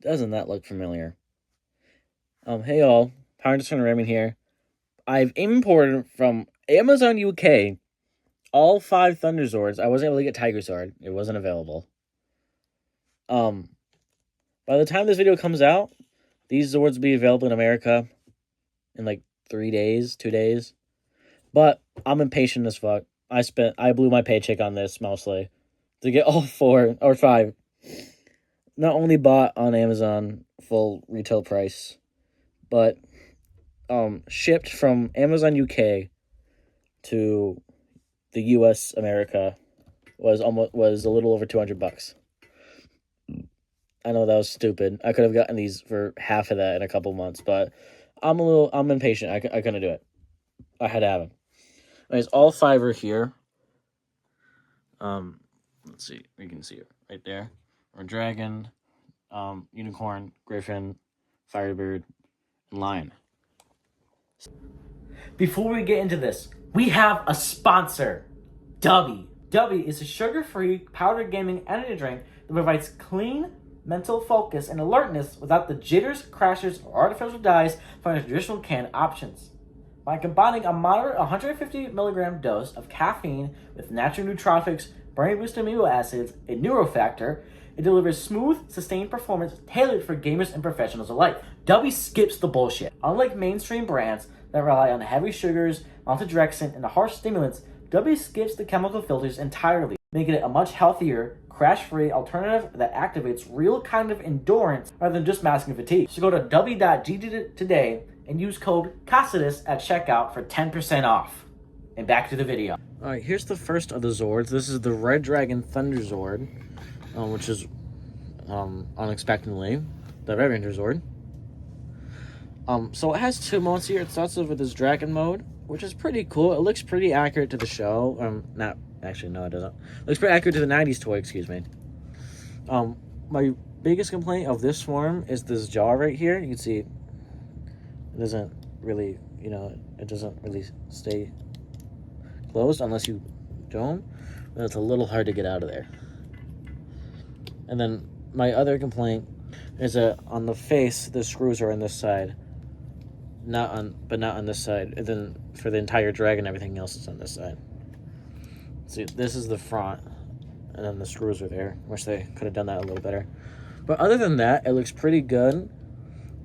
Doesn't that look familiar? Hey all, Power Discerner Raymond here. I've imported from Amazon UK all 5 Thunderzords. I wasn't able to get Tigerzord. It wasn't available. By the time this video comes out, these Zords will be available in America in like 3 days, 2 days. But I'm impatient as fuck. I blew my paycheck on this mostly to get all 4 or 5. Not only bought on Amazon full retail price, but shipped from Amazon UK to the US America was a little over $200. I know that was stupid. I could have gotten these for half of that in a couple months, but I'm impatient. I couldn't do it. I had to have them. Anyways, all 5 are here. Let's see. You can see it right there. Or dragon, unicorn, griffin, firebird, and lion. Before we get into this, we have a sponsor, Dubby. Dubby is a sugar-free powdered gaming energy drink that provides clean mental focus and alertness without the jitters, crashes, or artificial dyes found in traditional canned options. By combining a moderate 150 milligram dose of caffeine with natural nootropics, brain-boosting amino acids, and neurofactor, it delivers smooth, sustained performance tailored for gamers and professionals alike. Dubby skips the bullshit. Unlike mainstream brands that rely on heavy sugars, maltodextrin, and harsh stimulants, Dubby skips the chemical filters entirely, making it a much healthier, crash-free alternative that activates real kind of endurance rather than just masking fatigue. So go to dubby.gg today and use code CASIDIS at checkout for 10% off. And back to the video. Alright, here's the first of the Zords. This is the Red Dragon Thunderzord, which is, unexpectedly, the Red Ranger Zord. So it has 2 modes here. It starts off with this Dragon mode, which is pretty cool. It looks pretty accurate to the show. Not actually, no, it doesn't. It looks pretty accurate to the 90s toy, excuse me. My biggest complaint of this form is this jaw right here. You can see it doesn't really, it doesn't really stay closed unless you don't. And it's a little hard to get out of there. And then my other complaint is that on the face, the screws are on this side. Not on this side. And then for the entire dragon, everything else is on this side. See, this is the front, and then the screws are there. Wish they could have done that a little better. But other than that, it looks pretty good.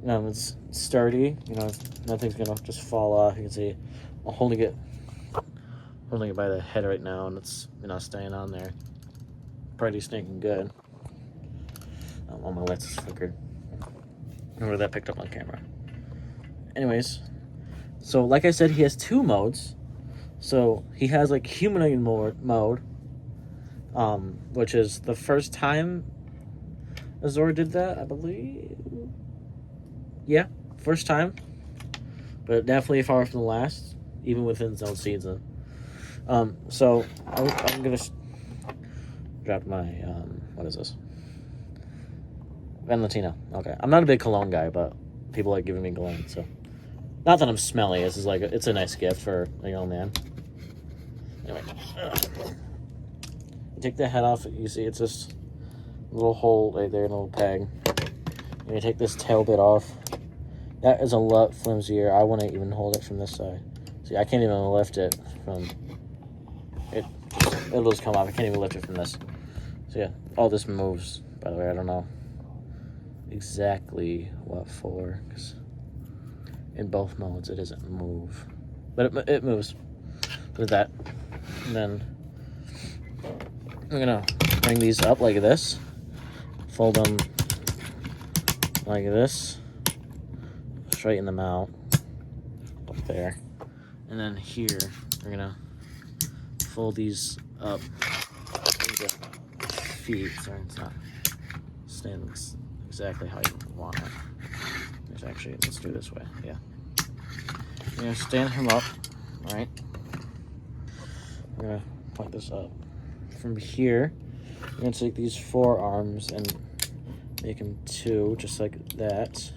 It's sturdy. Nothing's gonna just fall off. You can see I'm holding it by the head right now, and it's staying on there. Pretty stinking good. All my lights is flickered. Remember that picked up on camera. Anyways, so like I said, he has 2 modes. So he has like humanoid mode, which is the first time Azor did that, I believe. Yeah, first time, but definitely far from the last, even within its own season. So I'm gonna drop my what is this? Valentino. Okay, I'm not a big cologne guy, but people like giving me cologne, so not that I'm smelly. This is like it's a nice gift for a young man. Anyway, you take the head off. You see, it's this little hole right there, a little peg. And you take this tail bit off. That is a lot flimsier. I wouldn't even hold it from this side. See, I can't even lift it from it. It'll just come off. I can't even lift it from this. So yeah, all this moves. By the way, I don't know exactly what for, because in both modes it doesn't move, but it moves. With that, and then I'm gonna bring these up like this, fold them like this, straighten them out up there, and then here we're gonna fold these up into feet. Sorry, it's not staying exactly how you want it. Actually, let's do it this way. Yeah, you're gonna stand him up, all right? We're gonna point this up. From here, we're gonna take these forearms and make them 2, just like that.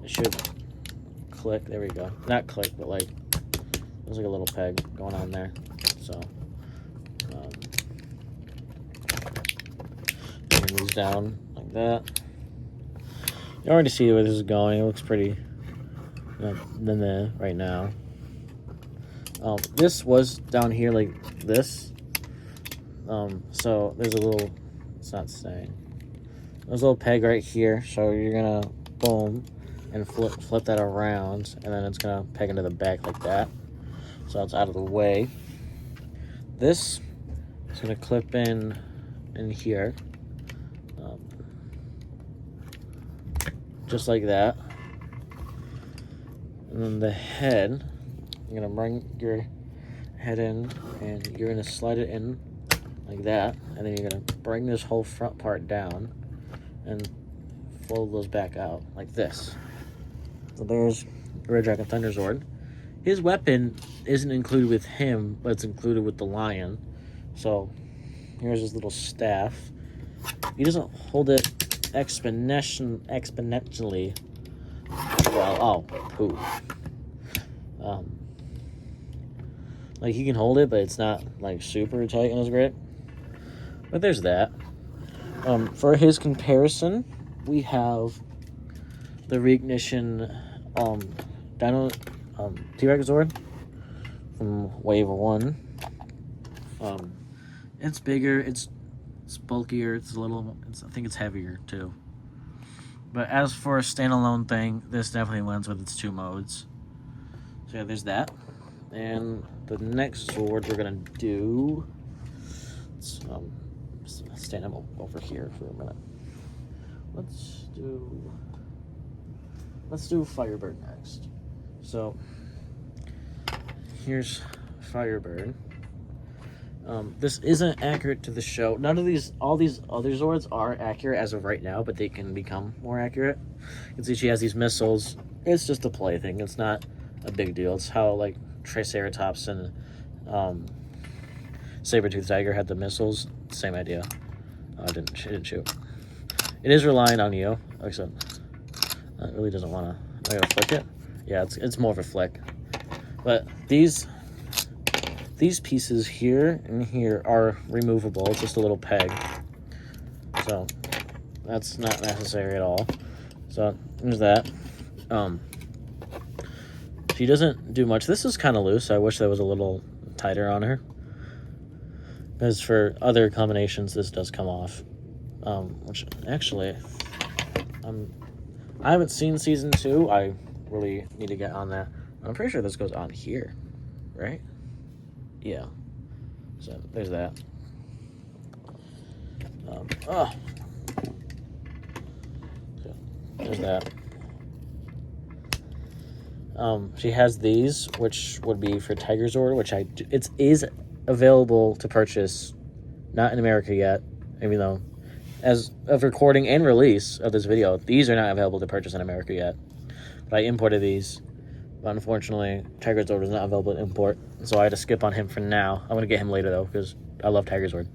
It should click. There we go. Not click, but like there's like a little peg going on there. So bring these down like that. You already see where this is going. It looks pretty right now. This was down here like this. So there's a little, it's not staying. There's a little peg right here. So you're gonna boom and flip that around, and then it's gonna peg into the back like that. So it's out of the way. This is gonna clip in here, just like that. And then the head, you're gonna bring your head in, and you're gonna slide it in like that, and then you're gonna bring this whole front part down and fold those back out like this. So there's Red Dragon Thunderzord. His weapon isn't included with him, but it's included with the lion. So here's his little staff. He doesn't hold it exponentially well. Oh, poo. Like, he can hold it, but it's not like super tight in his grip. But there's that. For his comparison, we have the Reignition Dino T-Rex Zord from Wave 1. It's bigger, it's bulkier, I think it's heavier too. But as for a standalone thing, this definitely wins with its 2 modes. So yeah, there's that. And the next Zord we're gonna do, let's stand him over here for a minute. Let's do Firebird next. So here's Firebird. This isn't accurate to the show. All these other Zords are accurate as of right now, but they can become more accurate. You can see she has these missiles. It's just a play thing. It's not a big deal. It's how like Triceratops and Saber-Tooth Tiger had the missiles. Same idea. She didn't shoot. It is relying on you. Like I said, it really doesn't want to. I gotta flick it. Yeah, it's more of a flick. But these pieces here and here are removable. It's just a little peg. So that's not necessary at all. So there's that. She doesn't do much. This is kind of loose. I wish that was a little tighter on her. Because for other combinations, this does come off. Which actually, I haven't seen season 2. I really need to get on that. I'm pretty sure this goes on here, right? Yeah. So there's that. So, there's that. She has these, which would be for Tiger Zord, which it is available to purchase, not in America yet, even though, as of recording and release of this video, these are not available to purchase in America yet. But I imported these. But unfortunately, Tiger Zord was not available to import, so I had to skip on him for now. I'm going to get him later, though, because I love Tiger Zord.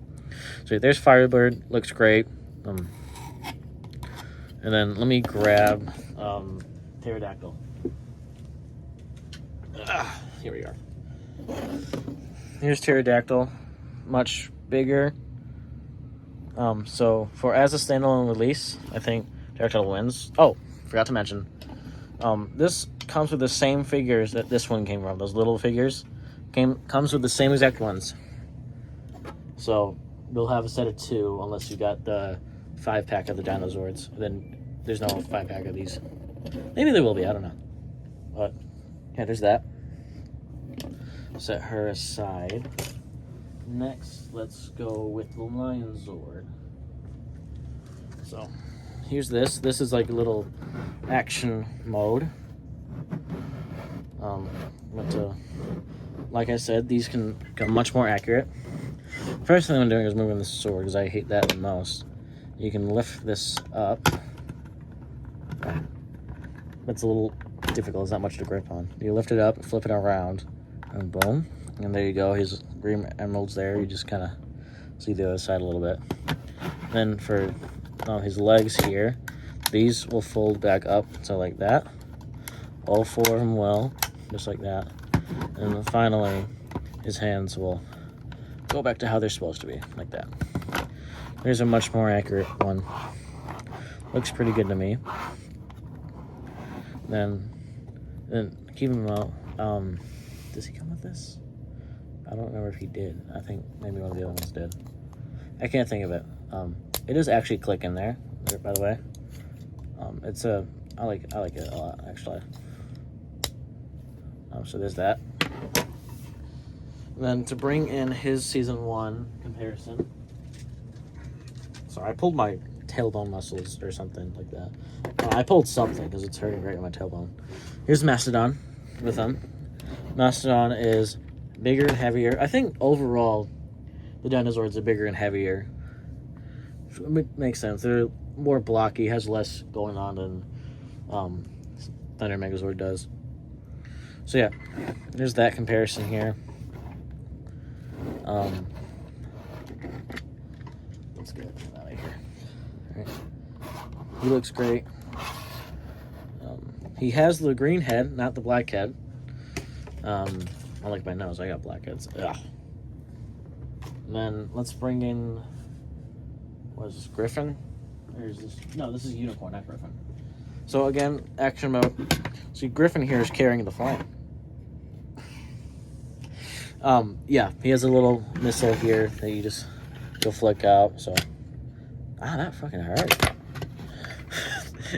So there's Firebird. Looks great. And then let me grab Pterodactyl. Here we are. Here's Pterodactyl. Much bigger. So as a standalone release, I think Pterodactyl wins. Oh, forgot to mention. This comes with the same figures that this one came from. Those little figures comes with the same exact ones. So we'll have a set of 2 unless you got the 5-pack of the Dinozords. Then there's no 5-pack of these. Maybe there will be. I don't know. But yeah, there's that. Set her aside. Next, let's go with the Lion Zord. So here's this is like a little action mode. Like I said, these can become much more accurate. First thing I'm doing is moving the sword because I hate that the most. You can lift this up. It's a little difficult. There's not much to grip on. You lift it up, flip it around, and boom. And there you go. His green emeralds there. You just kind of see the other side a little bit. Then for his legs here, these will fold back up, so like that. All 4 of them will, just like that. And then finally, his hands will go back to how they're supposed to be, like that. There's a much more accurate one. Looks pretty good to me. Then keep him out. Does he come with this? I don't remember if he did. I think maybe one of the other ones did. I can't think of it. It does actually click in there, by the way. I like it a lot, actually. So there's that. Then to bring in his season 1 comparison. Sorry, I pulled my tailbone muscles or something like that. I pulled something because it's hurting right in my tailbone. Here's Mastodon with him. Mastodon is bigger and heavier. I think overall the Dinozords are bigger and heavier. It makes sense. They're more blocky, has less going on than Thunder Megazord does. So yeah, there's that comparison here. Let's get him out of here. All right. He looks great. He has the green head, not the black head. I like my nose. I got black heads. Ugh. And then let's bring in, what is this, Griffin? Or is this? No, this is Unicorn, not Griffin. So again, action mode. See, Griffin here is carrying the flame. Yeah, he has a little missile here that you just go flick out. So, that fucking hurt.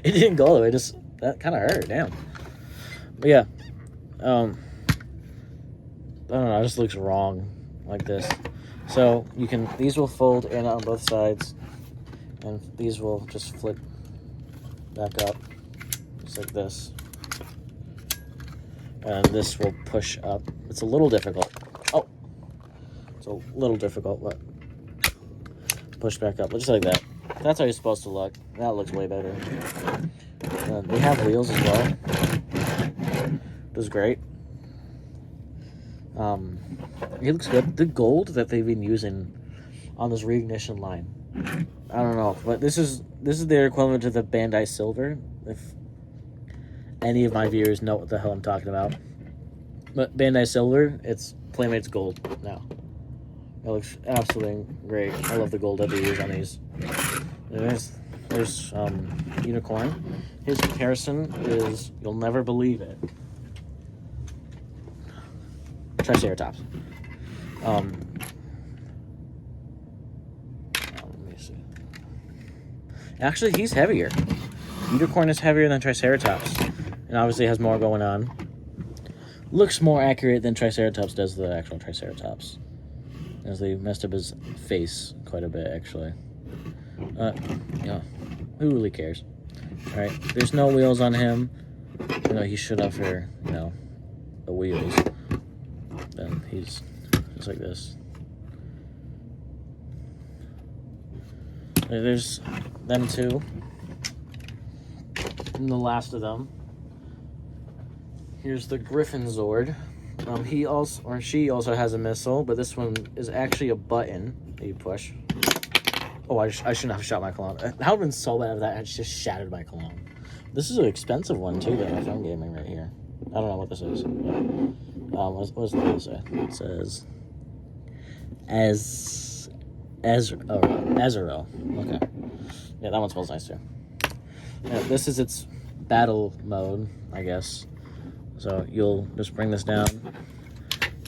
It didn't go the way. That kind of hurt. Damn. But yeah, I don't know. It just looks wrong like this. So these will fold in on both sides, and these will just flip back up, just like this. And this will push up. It's a little difficult. Oh, it's a little difficult, but push back up, just like that. That's how you're supposed to look. That looks way better. They have wheels as well. Does great. He looks good. The gold that they've been using on this reignition line, I don't know, but this is their equivalent to the Bandai Silver. If any of my viewers know what the hell I'm talking about, but Bandai Silver, it's Playmates Gold now. It looks absolutely great. I love the gold that they use on these. There's Unicorn. His comparison is, you'll never believe it, Triceratops. Let me see. Actually, he's heavier. Unicorn is heavier than Triceratops, and obviously has more going on. Looks more accurate than Triceratops does the actual Triceratops, as they messed up his face quite a bit, actually. Yeah, who really cares? All right, there's no wheels on him. He should have for the wheels. Then he's just like this. There's them two. And the last of them. Here's the Griffin Zord. She also has a missile, but this one is actually a button that you push. Oh, I shouldn't have shot my cologne. That would have been so bad if that had just shattered my cologne. This is an expensive one too, though. Film gaming right here. I don't know what this is. What does it say? It says Azuro. Okay. Yeah, that one smells nice too. Yeah, this is its battle mode, I guess. So you'll just bring this down,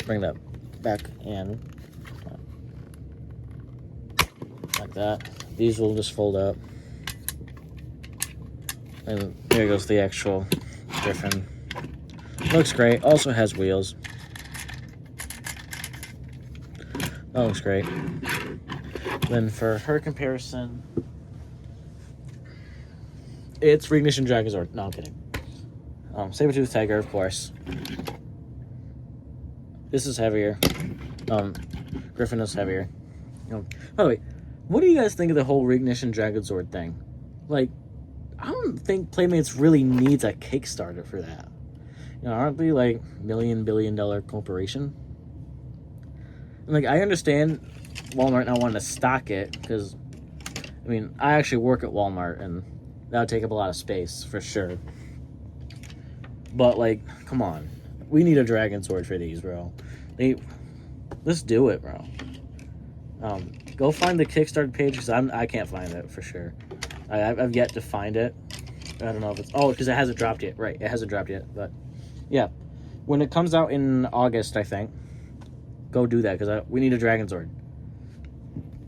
bring that back in, like that. These will just fold up. And there goes the actual Griffin. Looks great. Also has wheels. That looks great. Then for her comparison, it's Reignition Dragozord. No, I'm kidding. Saber-tooth tiger, of course. This is heavier. Griffin is heavier. By the way, what do you guys think of the whole Reignition Dragozord thing? Like, I don't think Playmates really needs a Kickstarter for that. Aren't they like billion-dollar corporation? And like, I understand Walmart not wanting to stock it because, I actually work at Walmart and that would take up a lot of space for sure. But like, come on, we need a Dragon Sword for these, bro. Let's do it, bro. Go find the Kickstarter page because I can't find it for sure. I've yet to find it. I don't know if it's... Oh, because it hasn't dropped yet. Right, it hasn't dropped yet. But, yeah. When it comes out in August, I think, go do that, because we need a Dragon Zord.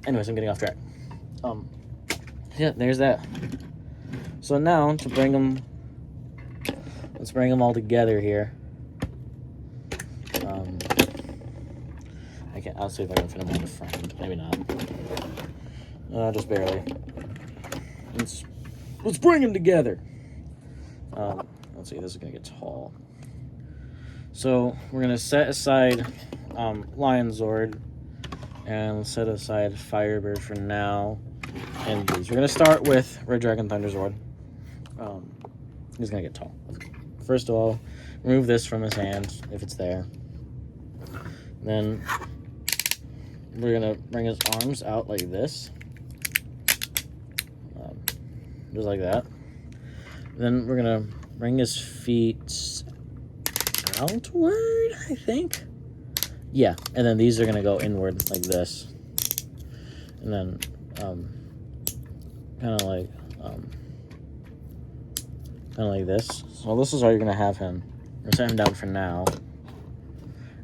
Anyways, I'm getting off track. Yeah, there's that. So now, to bring them... Let's bring them all together here. I'll see if I can fit them on the front. Maybe not. Just barely. Let's bring them together. Let's see, this is gonna get tall. So we're gonna set aside Lion Zord and set aside Firebird for now. And these. We're gonna start with Red Dragon Thunder Zord. He's gonna get tall. First of all, remove this from his hand if it's there. Then we're gonna bring his arms out like this, just like that. Then we're gonna bring his feet outward, I think. Yeah, and then these are gonna go inward like this, and then kind of like this. So this is how you're gonna have him. We're gonna set him down for now,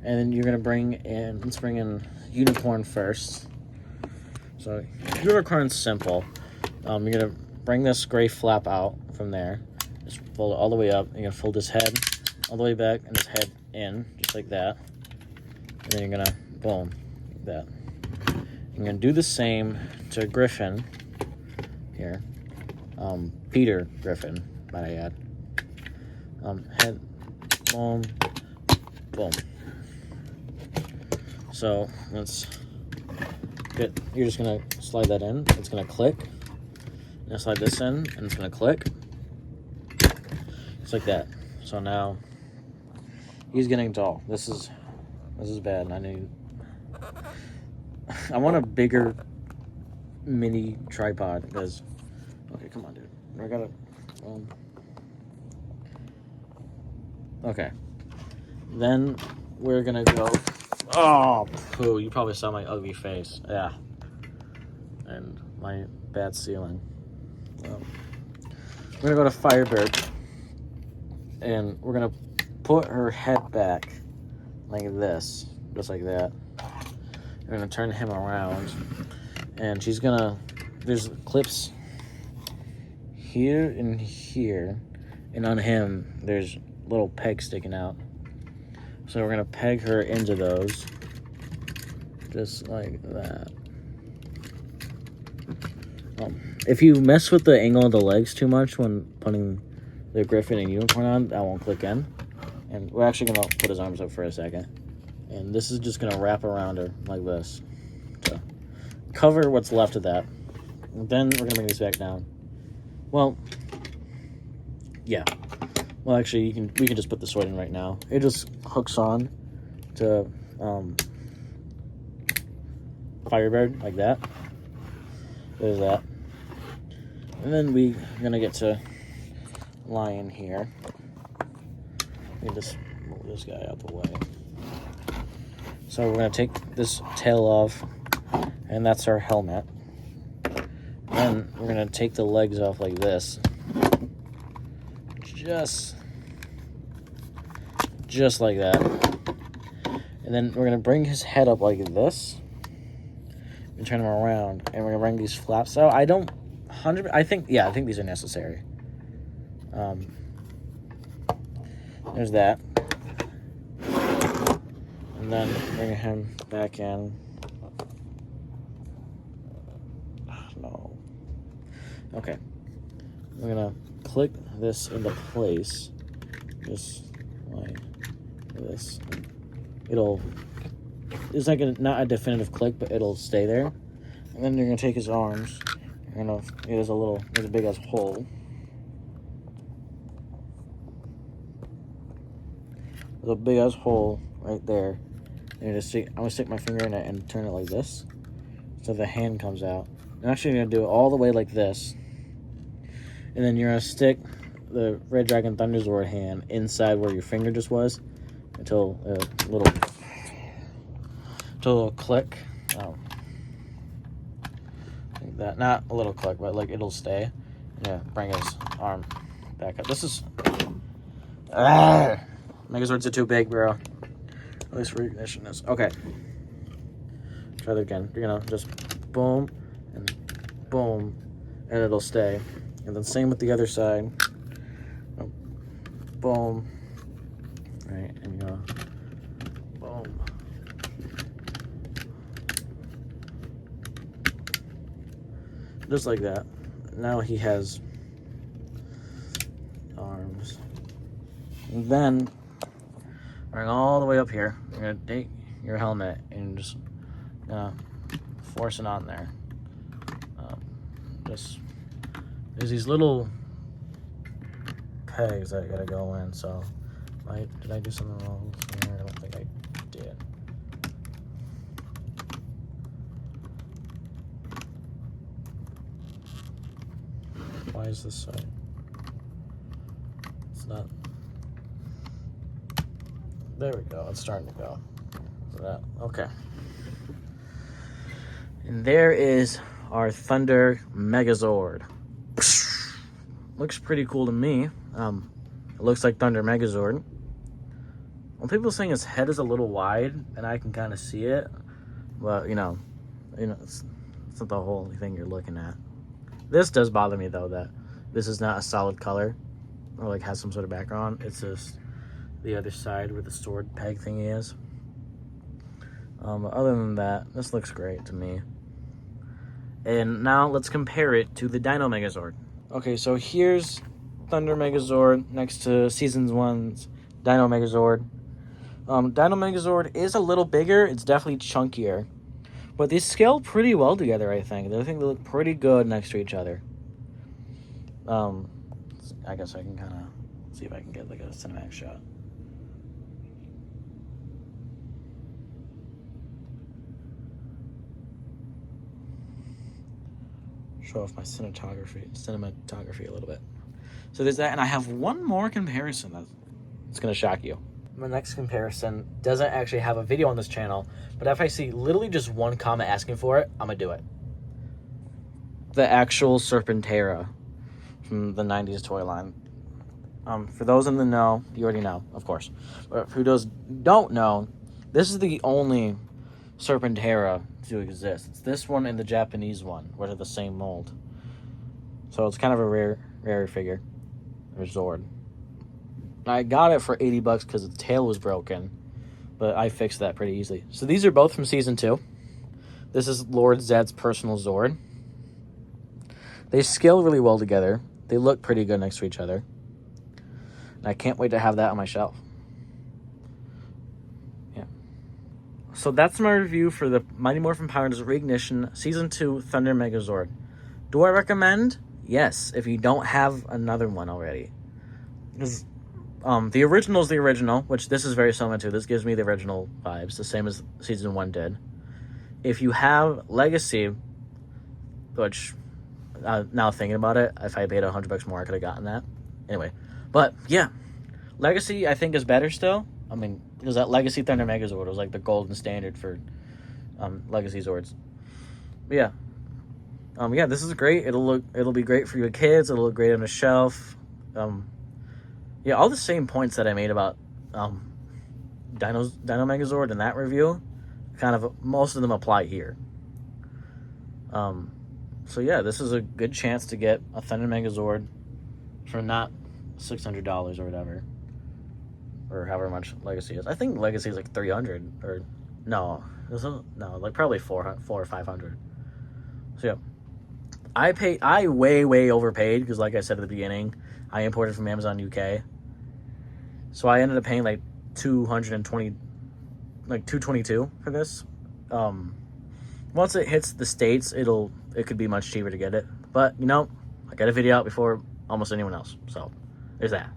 and then you're gonna bring in. Let's bring in Unicorn first. So Unicorn's simple. You're gonna bring this gray flap out from there. Just fold it all the way up. You're gonna fold his head all the way back and his head in, just like that. And then you're gonna boom, like that. You're gonna do the same to Griffin here. Peter Griffin, might I add. Head, boom, boom. So let's get. You're just gonna slide that in. It's gonna click. You're gonna slide this in, and it's gonna click. Just like that. So now he's getting tall. This is bad. I want a bigger mini tripod because. Okay, come on, dude. I gotta. Okay. Then we're gonna go. Oh, poo! You probably saw my ugly face. Yeah. And my bad ceiling. We're gonna go to Firebird, and we're gonna put her head back like this, just like that. We're gonna turn him around, and she's gonna. There's clips here and here, and on him there's little pegs sticking out. So we're gonna peg her into those, just like that. If you mess with the angle of the legs too much when putting the Griffin and Unicorn on, that won't click in. And we're actually gonna put his arms up for a second. And this is just gonna wrap around her like this to cover what's left of that. And then we're gonna bring this back down. Well, yeah. Well, actually, we can just put the sword in right now. It just hooks on to Firebird like that. There's that. And then we're gonna get to Lion here. Let me just move this guy out the way. So we're gonna take this tail off, and that's our helmet. Then we're gonna take the legs off like this. Just like that. And then we're gonna bring his head up like this and turn him around, and we're gonna bring these flaps out. I think these are necessary. There's that. And then bring him back in. No. Okay. We're gonna click this into place. Just like this. It's like not a definitive click, but it'll stay there. And then you're gonna take his arms. There's a big ass hole. There's a big ass hole right there. And I'm gonna stick my finger in it and turn it like this, so the hand comes out. I'm actually gonna do it all the way like this, and then you're gonna stick the Red Dragon Thunder Zord hand inside where your finger just was until a little click. Like that. Not a little click, but like it'll stay. Yeah, bring his arm back up. This is... Megazords are too big, bro. At least for ignition is... Okay. Try that again. You're gonna just boom and boom, and it'll stay. And then same with the other side. Boom. Right, and you go boom. Just like that. Now he has arms. And then, bring all the way up here. You're gonna take your helmet and just force it on there. There's these little pegs that gotta go in. So, did I do something wrong here? I don't think I did. Why is this side? It's not. There we go. It's starting to go. So that, okay. And there is our Thunder Megazord. Looks pretty cool to me. It looks like Thunder Megazord. When people saying his head is a little wide, and I can kind of see it, but you know, it's not the whole thing you're looking at. This does bother me though, that this is not a solid color or like has some sort of background. It's just the other side where the sword peg thingy is. But other than that, this looks great to me. And now let's compare it to the Dino Megazord. Okay, so here's Thunder Megazord next to Season 1's Dino Megazord. Dino Megazord is a little bigger. It's definitely chunkier. But they scale pretty well together, I think. I think they look pretty good next to each other. I guess I can kind of see if I can get like a cinematic shot. Show off my cinematography a little bit. So there's that, and I have one more comparison that's going to shock you. My next comparison doesn't actually have a video on this channel, but if I see literally just one comment asking for it, I'm going to do it. The actual Serpentera from the 90s toy line. For those in the know, you already know, of course. But for those don't know, this is the only Serpentera to exist. It's this one and the Japanese one, which are the same mold. So it's kind of a rare figure, or Zord. I got it for 80 bucks because the tail was broken, but I fixed that pretty easily. So these are both from Season 2. This is Lord Zed's personal Zord. They scale really well together. They look pretty good next to each other. And I can't wait to have that on my shelf. Yeah. So that's my review for the Mighty Morphin Power Rangers Reignition Season 2 Thunder Megazord. Do I recommend? Yes, if you don't have another one already. Because the original is the original, which this is very similar to. This gives me the original vibes, the same as Season 1 did. If you have Legacy, which, now thinking about it, if I paid $100 more, I could have gotten that. Anyway, but yeah, Legacy I think is better still. I mean, because that Legacy Thunder Megazord was like the golden standard for Legacy Zords. But yeah. Yeah, this is great. It'll be great for your kids. It'll look great on the shelf. Yeah, all the same points that I made about Dino Megazord in that review, kind of most of them apply here. So yeah, this is a good chance to get a Thunder Megazord for not $600 or whatever, or however much Legacy is. I think Legacy is like $300 or no, like probably $400 or $500. So yeah, I way overpaid because, like I said at the beginning, I imported from Amazon UK. So I ended up paying like $222 for this. Once it hits the States, it could be much cheaper to get it. But you know, I got a video out before almost anyone else. So there's that.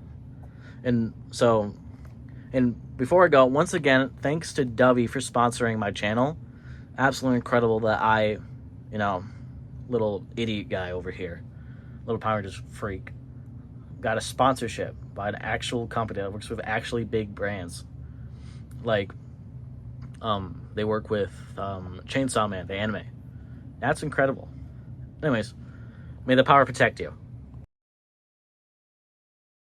And before I go, once again, thanks to Dovey for sponsoring my channel. Absolutely incredible that little idiot guy over here, little Power Rangers freak, got a sponsorship by an actual company that works with actually big brands. Like, they work with Chainsaw Man, the anime. That's incredible. Anyways, may the power protect you.